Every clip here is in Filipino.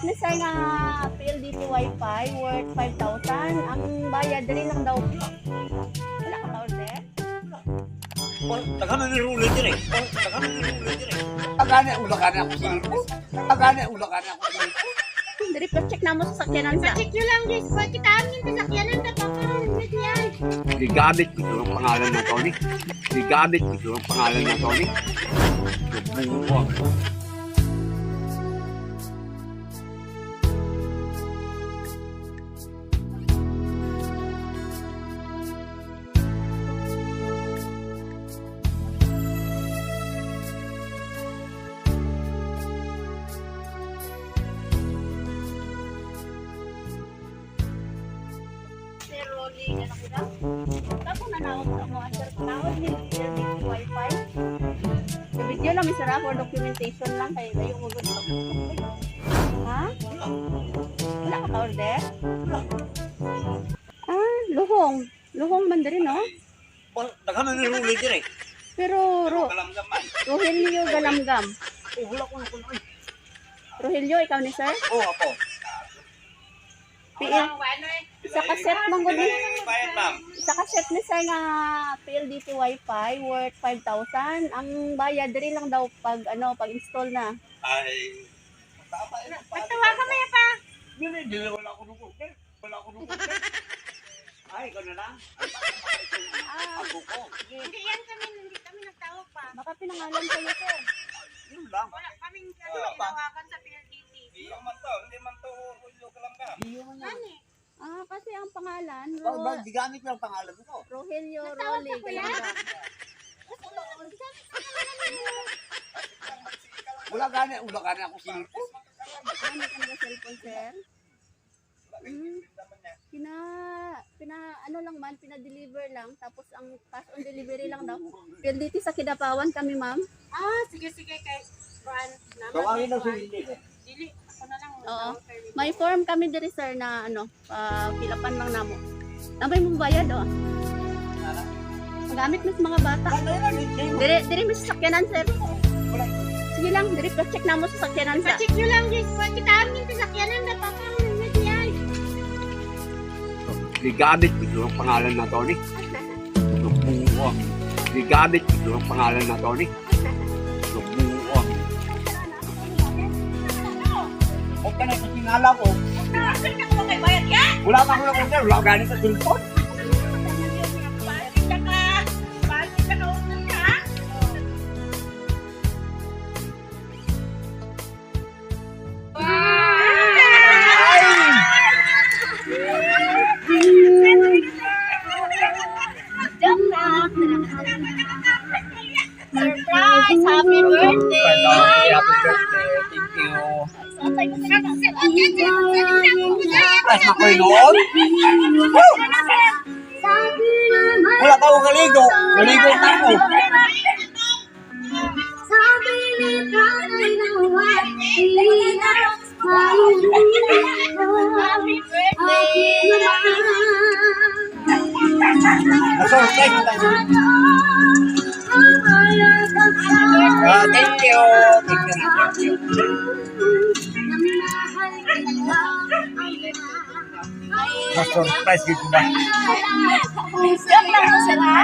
ni sir nga PLDT Wi-Fi worth 5,000. Ang bayad rin lang daw. Wala ka order? Tagana ni Rule din eh. Tagana ni Rule din eh. Agane ulo ako sa ito. Agane ulo ako sa ito. Dari check na mo sa sakyanan sa. Check nyo lang guys, pag kita amin sa sakyanan na paparoon yan. Gigamit ko ito ang pangalan na Tony. Gigamit ko ito ang pangalan na Tony. Subukan. Sir Rolly, ano kita? Tapos nanawag sa mga sir, tawag ni PLDT Wi-Fi. Sa video lang, may sarap for documentation lang kayo na yung ugot. Ha? Wala ka order? Ah, luhong. Luhong man rin, no? Tagana ni Rule din eh. Pero, Kalamgam man. Rogelio Galamgam. Eh, wala ko na ko na. Rogelio, ikaw ni sir? Oo, ako. PL, sa kaset mong gudi. Bayad ma'am. Sa kaset ni sir nga PLDT Wi-Fi worth 5,000. Ang bayad rin lang daw pag pag-install na. Ay. Pagtawa ka maya pa. Hindi wala ko nung order. Wala ko nung order. Ay, ikaw na lang. Ako ko. Hindi yan kami, hindi kami nagtawag pa. Baka pinangalan kayo sir. Yun lang. Wala kaming tinawagan sa PLDT. Hindi man to Rule Kalamgam. Ano eh? Ah, kasi ang pangalan, Gigamit ko ang pangalan ko. Rogelio Natawag Rolly ka kuya? Galamgam. Wala gani ulo ako sa ito. Ano ka na cellphone sir? Ano lang man, pina-deliver lang. Tapos ang cash on delivery lang daw. PLDT sa Kidapawan kami ma'am. Ah, sige kay Juan. Tawagin na si Hindi. Dili, ako na lang. Oo. May form kami diri sir na pilapan lang namo. Nabay mong bayad oh. Magamit mo sa mga bata. Diri mo sa sakyanan sir. Sige lang, diri check na mo sa sakyanan sa. Check nyo lang guys, pag kita amin sa sakyanan na paparoon yan. Gigamit ko ito ang pangalan na Tony. Subukan. Gigamit ko ito ang pangalan na Tony. Subukan. Huwag ka na sa sinala ko. Saan ka mo kay bayad yan? Wala ka ulo order. Wala gani sa cellphone. Balik ka ka unan ka ha? Surprise! Happy birthday! Happy birthday. Thank you. Ay, makoy noon. Wala ka akong galigo. Galigo na ako. Happy birthday! Na-surprise tayo. Thank you. Thank you. Na-surprise dito ba? Joke lang po sila.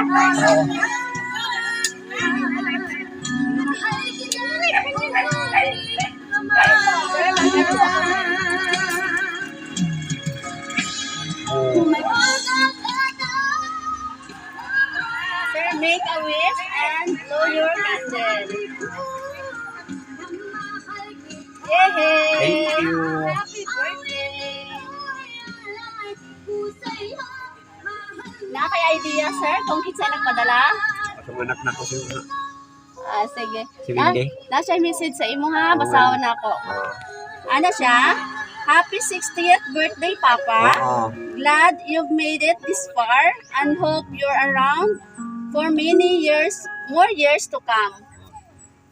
Sir, make a wish and blow your candle. Yay! Thank you. Happy birthday! Nakakay idea, sir, kung kitsa nagpadala? Tumanak na ko siya. Ah, sige. Si Windy? Nasa message sa imo ha, basawan ako. Ano siya? Happy 60th birthday, Papa. Oo. Glad you've made it this far and hope you're around for many years, more years to come.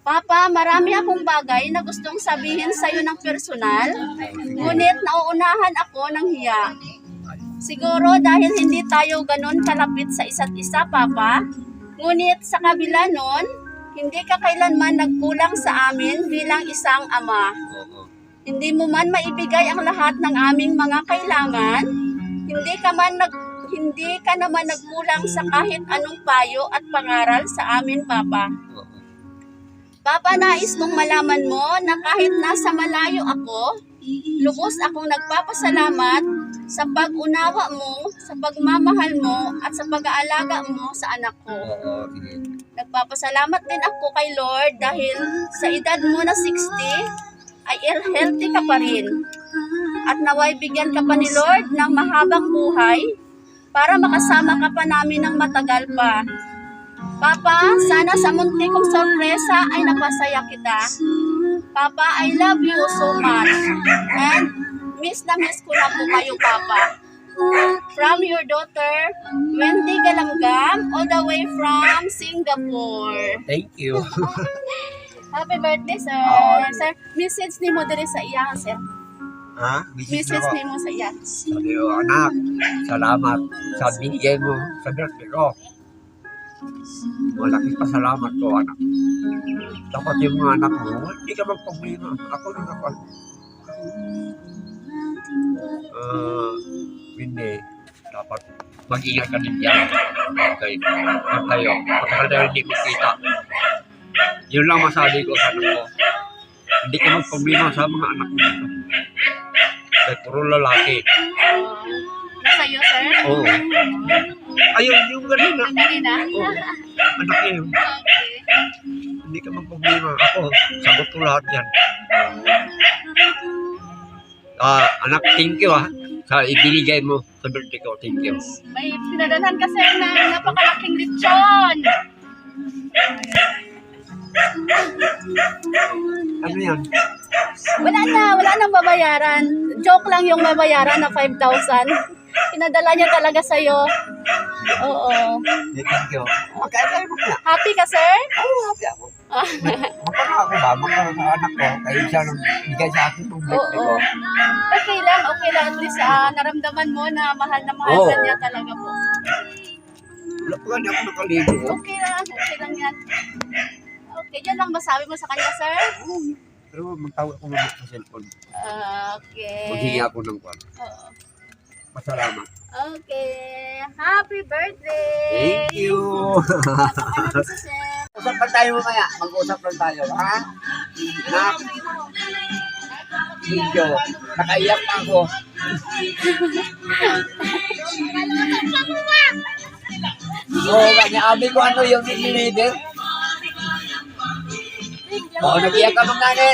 Papa, marami akong bagay na gustong sabihin sa iyo ng personal, ngunit nauunahan ako ng hiya. Siguro dahil hindi tayo ganun kalapit sa isa't isa, Papa, ngunit sa kabila nun, hindi ka kailanman nagkulang sa amin bilang isang ama. Hindi mo man maibigay ang lahat ng aming mga kailangan. Hindi ka naman nagkulang sa kahit anong payo at pangaral sa amin, Papa. Papa, nais mong malaman mo na kahit nasa malayo ako, lubos akong nagpapasalamat sa pag-unawa mo, sa pagmamahal mo, at sa pag-aalaga mo sa anak ko. Oo, sige. Nagpapasalamat din ako kay Lord dahil sa edad mo na 60 ay healthy ka pa rin. At naway bigyan ka pa ni Lord ng mahabang buhay para makasama ka pa namin ng matagal pa. Papa, sana sa munti kong sorpresa ay napasaya kita. Papa, I love you so much. And miss na miss ko na po kayo, Papa. From your daughter, Wendy Galamgam, all the way from Singapore. Thank you. Happy birthday, sir. Sir, message ni mo diri sa iya, sir. Ha? Message ni mo sa iya. Sabi ko, anak, salamat sa binigay mo sa birthday ko. Malaking pasalamat ko, anak. Dapat yung mga anak mo, hindi ka magproblema. Ako rin ako. Hindi. Dapat mag-ingat ka din yan. Okay. At tayo, matagal na hindi ko kita. Yun lang masabi ko sa anak ko. Hindi ka magproblema sa mga anak mo. Kaya puro lalaki. Nasa iyo, sir? Oo. Ayun, yung ganun na. Ang galing na. Oo. Anak yun. Okay. Hindi ka magproblema. Ako, sagot ko lahat yan. Anak, thank you sa ibinigay mo sa birthday ko. Thank you. May pinadalhan ka, sir, na napakalaking lechon. Ano yan? Wala nang babayaran. Joke lang yung babayaran na 5,000. Pinadala niya talaga sa'yo. Oo. Thank you. Okay, na. Happy ka, sir? Oo, happy ako. Mapano ako ba? Mapano sa anak ko. Kaya siya nang bigay sa akin ng birthday ko. Oo. Okay lang. At least naramdaman mo na mahal Oo. ka niya talaga po. Wala pa gani ako nakaligo. Okay lang yan. Okay, yan lang masabi mo sa kanya, sir? Pero magtawag ako mamaya sa cellphone. Okay. Maghingi ako ng kwan. Oo. Pasalamat. Okay. Happy birthday! Thank you. Ano si sir? Usap lang tayo mamaya. Mag-usap lang tayo. Ha? Na? Video. Nakaiyak na ako. Oo, kanya abi ko ano yung nililider. Oo, nag-iyak ka mong nani.